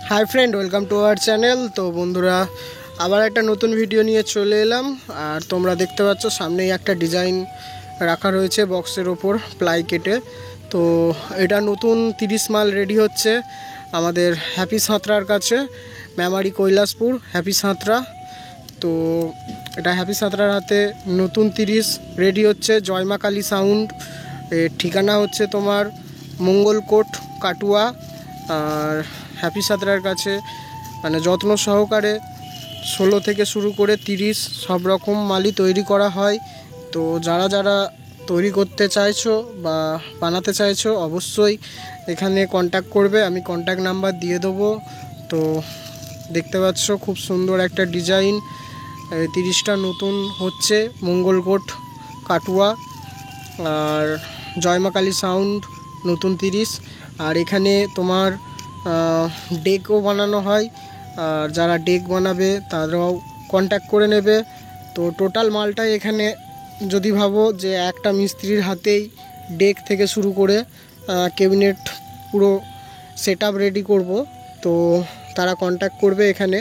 High friend welcome to our channel. तो बंधुरा आबार एक नतून भिडियो निये चले एलाम और तोमरा देखते पाচ্ছ सामने एक डिजाइन रखा रयेछे बक्सर ओपर प्लाई केटे। तो एटा नतून 30 माल रेडी होच्छे आमादेर हैपी साँतरार काछे मेमारी কৈলাসপুর हैपी साँतरा। तो এটা हैपी साँतरार हाथे नतून 30 रेडी होच्छे जय मा काली साउंड। ठिकाना होच्छे तोमार मंगलकोट काटुआ और हैपी साँतरार काछे माने যত্ন सहकारे 16 থেকে शुरू करे 30 सब रकम मालई तैरी करा हय। तो যারা যারা তৈরি করতে চাইছো বা বানাতে চাইছো অবশ্যই এখানে কন্ট্যাক্ট করবে, আমি কন্ট্যাক্ট নাম্বার দিয়ে দেবো। তো দেখতে পাচ্ছ খুব সুন্দর একটা ডিজাইন 30টা নতুন হচ্ছে মঙ্গলকোট কাটুয়া আর জয় মা কালী সাউন্ড নতুন 30। আর এখানে তোমার डेको बनानो है और जरा डेक बनाबे ताराओ कन्टैक्ट करे नेबे। तो टोटाल मालटा एखाने जदि भाबो जे एकटा मिस्त्रिर हाथेई डेक थेके शुरू करे कैबिनेट पुरो सेटआप रेडी करब तो तारा कन्टैक्ट करबे एखाने।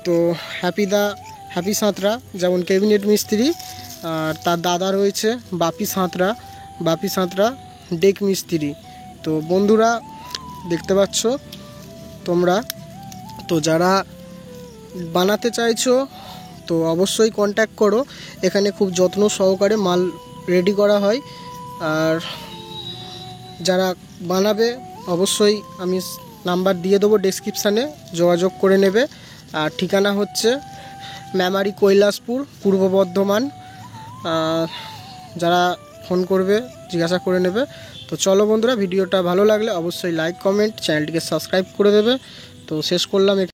तो हैपी साँतरा जेमन कैबिनेट मिस्त्री और तार दादा रयेछे बापी साँतरा डेक मिस्त्री। तो बंधुरा देखते पाচ্ছ তোমরা। তো যারা বানাতে চাইছো তো অবশ্যই কন্ট্যাক্ট করো, এখানে খুব যত্ন সহকারে মাল রেডি করা হয়। আর যারা বানাবে অবশ্যই আমি নাম্বার দিয়ে দেবো ডেসক্রিপশানে, যোগাযোগ করে নেবে। আর ঠিকানা হচ্ছে মেমারি কৈলাসপুর পূর্ব বর্ধমান। যারা ফোন করবে জিজ্ঞাসা করে নেবে। तो चलो बंधुरा भिडियोटा भालो लागले अवश्य लाइक कमेंट चैनलटिके सबसक्राइब करे देबे। तो शेष करलाम।